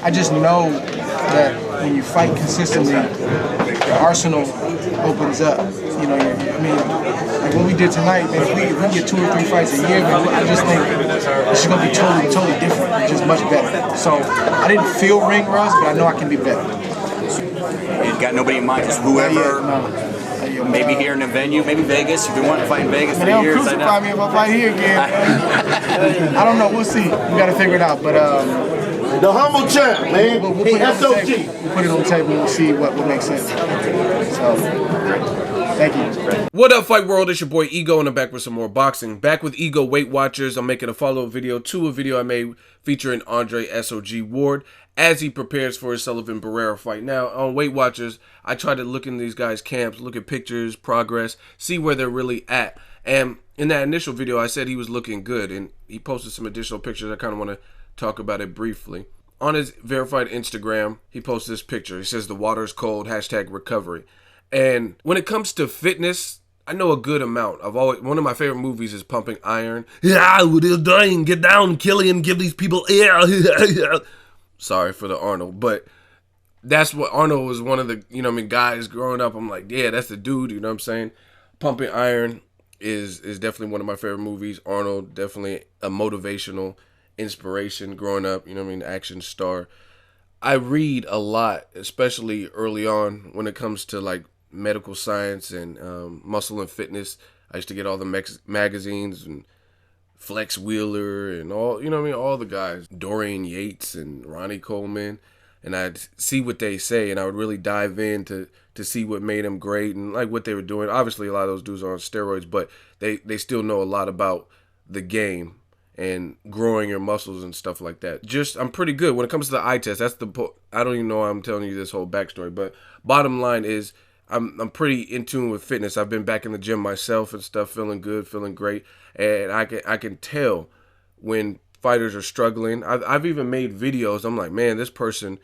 I just know that when you fight consistently, your arsenal opens up. You know, I mean, like what we did tonight, man, if we get 2 or 3 fights a year, man, I just think this is going to be totally different, just much better. So I didn't feel ring rust, but I know I can be better. You got nobody in mind, just whoever, maybe here in the venue, maybe Vegas, if you want to fight in Vegas for years. They'll crucify me if I fight here again, man. I don't know, we'll see. We got to figure it out, but the humble champ, man. We'll put it on the table. We'll put it on the table and we'll see what makes sense. So, thank you. What up, Fight World? It's your boy Ego, and I'm back with some more boxing. Back with Ego Weight Watchers. I'm making a follow-up video to a video I made featuring Andre SOG Ward as he prepares for his Sullivan Barrera fight. Now, on Weight Watchers, I try to look in these guys' camps, look at pictures, progress, see where they're really at. And in that initial video, I said he was looking good, and he posted some additional pictures. I kind of want to talk about it briefly. On his verified Instagram, he posted this picture. He says, "The water's cold, #recovery." And when it comes to fitness, I know a good amount. One of my favorite movies is Pumping Iron. Yeah, we're dying. Get down, Killian. Give these people air. Sorry for the Arnold, but that's what Arnold was one of the, guys growing up. I'm like, yeah, that's the dude. You know what I'm saying? Pumping Iron is definitely one of my favorite movies. Arnold, definitely a motivational inspiration growing up. Action star. I read a lot, especially early on when it comes to like medical science and muscle and fitness. I used to get all the magazines and Flex Wheeler and all, all the guys, Dorian Yates and Ronnie Coleman, and I'd see what they say, and I would really dive in to see what made them great and like what they were doing. Obviously, a lot of those dudes are on steroids, but they still know a lot about the game and growing your muscles and stuff like that. I'm pretty good when it comes to the eye test. I don't even know why I'm telling you this whole backstory, but bottom line is I'm pretty in tune with fitness. I've been back in the gym myself and stuff, feeling good, feeling great, and I can tell when fighters are struggling. I've even made videos. I'm like, man, this person,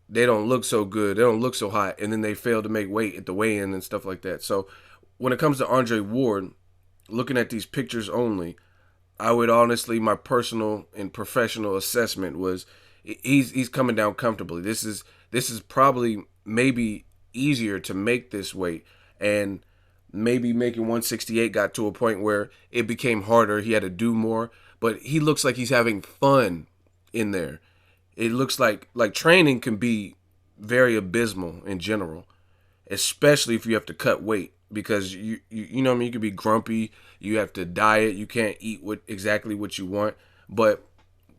they don't look so good, they don't look so hot, and then they fail to make weight at the weigh-in and stuff like that. So when it comes to Andre Ward, looking at these pictures only, I would honestly, my personal and professional assessment was he's coming down comfortably. This is probably maybe easier to make this weight, and maybe making 168 got to a point where it became harder. He had to do more, but he looks like he's having fun in there. It looks like training can be very abysmal in general, especially if you have to cut weight, because you know what I mean, you could be grumpy, you have to diet, you can't eat exactly what you want. But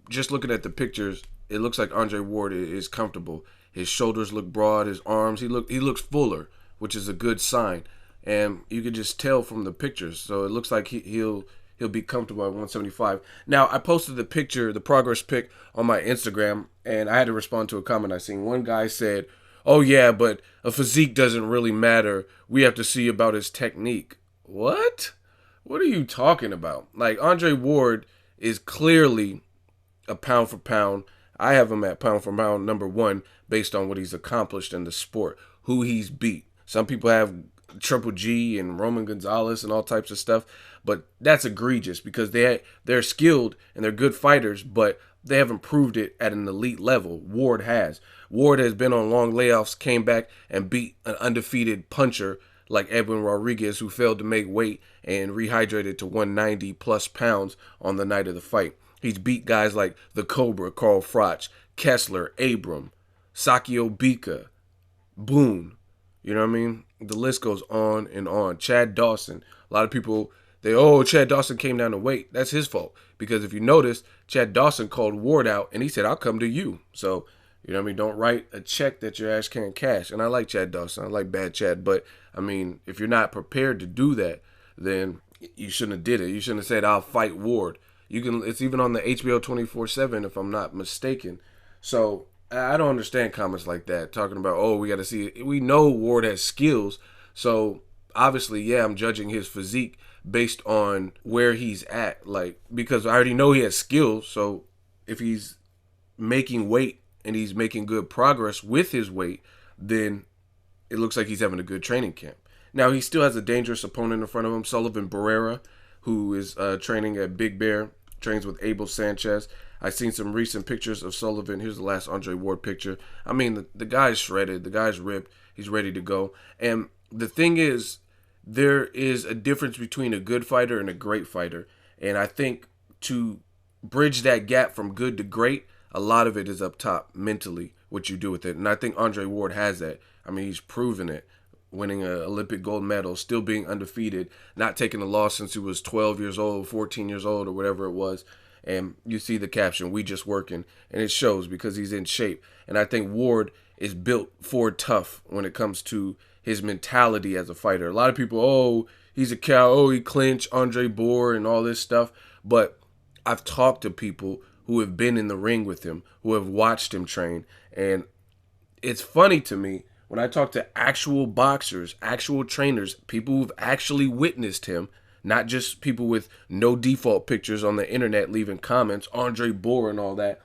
just looking at the pictures, it looks like Andre Ward is comfortable. His shoulders look broad, his arms, he looks fuller, which is a good sign. And you could just tell from the pictures. So it looks like he'll be comfortable at 175. Now, I posted the picture, the progress pic, on my Instagram, and I had to respond to a comment I seen. One guy said, "Oh yeah, but a physique doesn't really matter. We have to see about his technique." What? What are you talking about? Like, Andre Ward is clearly a pound for pound. I have him at pound for pound #1 based on what he's accomplished in the sport, who he's beat. Some people have Triple G and Roman Gonzalez and all types of stuff, but that's egregious because they're skilled and they're good fighters, but they haven't proved it at an elite level. Ward has. Ward has been on long layoffs, came back and beat an undefeated puncher like Edwin Rodriguez, who failed to make weight and rehydrated to 190 plus pounds on the night of the fight. He's beat guys like the Cobra, Carl Froch, Kessler, Abram, Sakio Bika, Boone. You know what I mean? The list goes on and on. Chad Dawson. A lot of people, Chad Dawson came down to weight. That's his fault. Because if you notice, Chad Dawson called Ward out and he said, "I'll come to you." So, you know what I mean? Don't write a check that your ass can't cash. And I like Chad Dawson. I like Bad Chad. But, I mean, if you're not prepared to do that, then you shouldn't have did it. You shouldn't have said, "I'll fight Ward." It's even on the HBO 24/7 if I'm not mistaken. So I don't understand comments like that talking about, "Oh, we got to see it." We know Ward has skills, so obviously, yeah, I'm judging his physique based on where he's at, like, because I already know he has skills. So if he's making weight and he's making good progress with his weight, then it looks like he's having a good training camp. Now, he still has a dangerous opponent in front of him, Sullivan Barrera, who is training at Big Bear, trains with Abel Sanchez. I've seen some recent pictures of Sullivan. Here's the last Andre Ward picture. I mean, the guy's shredded. The guy's ripped. He's ready to go. And the thing is, there is a difference between a good fighter and a great fighter. And I think to bridge that gap from good to great, a lot of it is up top, mentally, what you do with it. And I think Andre Ward has that. I mean, he's proven it. Winning an Olympic gold medal, still being undefeated, not taking a loss since he was 12 years old, 14 years old, or whatever it was. And you see the caption, "We just working." And it shows because he's in shape. And I think Ward is built for tough when it comes to his mentality as a fighter. A lot of people, oh, he's a cow, oh, he clinched, Andre Boer, and all this stuff. But I've talked to people who have been in the ring with him, who have watched him train. And it's funny to me when I talk to actual boxers, actual trainers, people who've actually witnessed him, not just people with no default pictures on the internet leaving comments, Andre Boer and all that.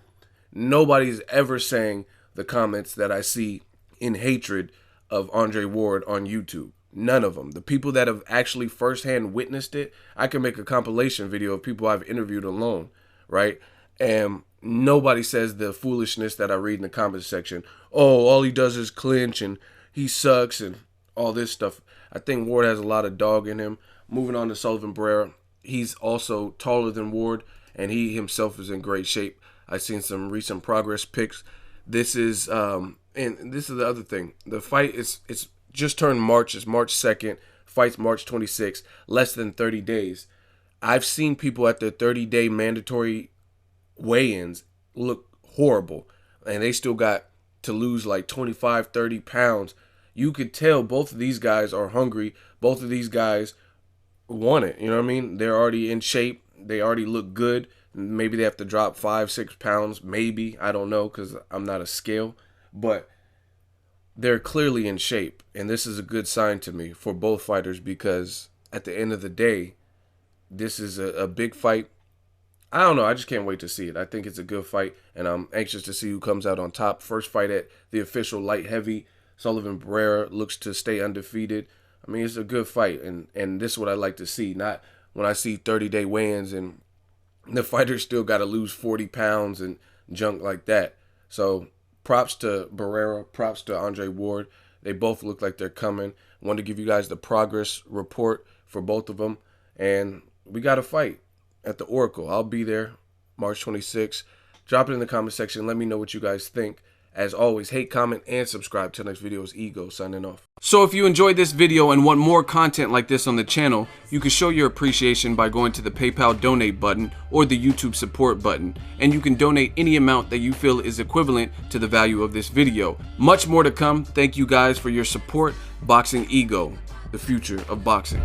Nobody's ever saying the comments that I see in hatred of Andre Ward on YouTube. None of them. The people that have actually firsthand witnessed it, I can make a compilation video of people I've interviewed alone, right? And nobody says the foolishness that I read in the comments section. Oh, all he does is clinch and he sucks and all this stuff. I think Ward has a lot of dog in him. Moving on to Sullivan Barrera, he's also taller than Ward, and he himself is in great shape. I've seen some recent progress pics. This is and this is the other thing. The fight it's just turned March. It's March 2nd. Fight's March 26th. Less than 30 days. I've seen people at their 30-day mandatory weigh-ins look horrible, and they still got to lose like 25, 30 pounds. You could tell both of these guys are hungry. Both of these guys want it. You know what I mean? They're already in shape. They already look good. Maybe they have to drop 5, 6 pounds. Maybe. I don't know because I'm not a scale. But they're clearly in shape. And this is a good sign to me for both fighters because at the end of the day, this is a big fight. I don't know. I just can't wait to see it. I think it's a good fight, and I'm anxious to see who comes out on top. First fight at the official light heavy. Sullivan Barrera looks to stay undefeated. I mean, it's a good fight, and this is what I like to see. Not when I see 30-day weigh-ins and the fighter still got to lose 40 pounds and junk like that. So props to Barrera, props to Andre Ward. They both look like they're coming. I wanted to give you guys the progress report for both of them, and we got to fight at the Oracle. I'll be there March 26th. Drop it in the comment section. Let me know what you guys think. As always, hate, comment, and subscribe. Till next video is Ego signing off. So if you enjoyed this video and want more content like this on the channel, you can show your appreciation by going to the PayPal donate button or the YouTube support button. And you can donate any amount that you feel is equivalent to the value of this video. Much more to come. Thank you guys for your support. Boxing Ego, the future of boxing.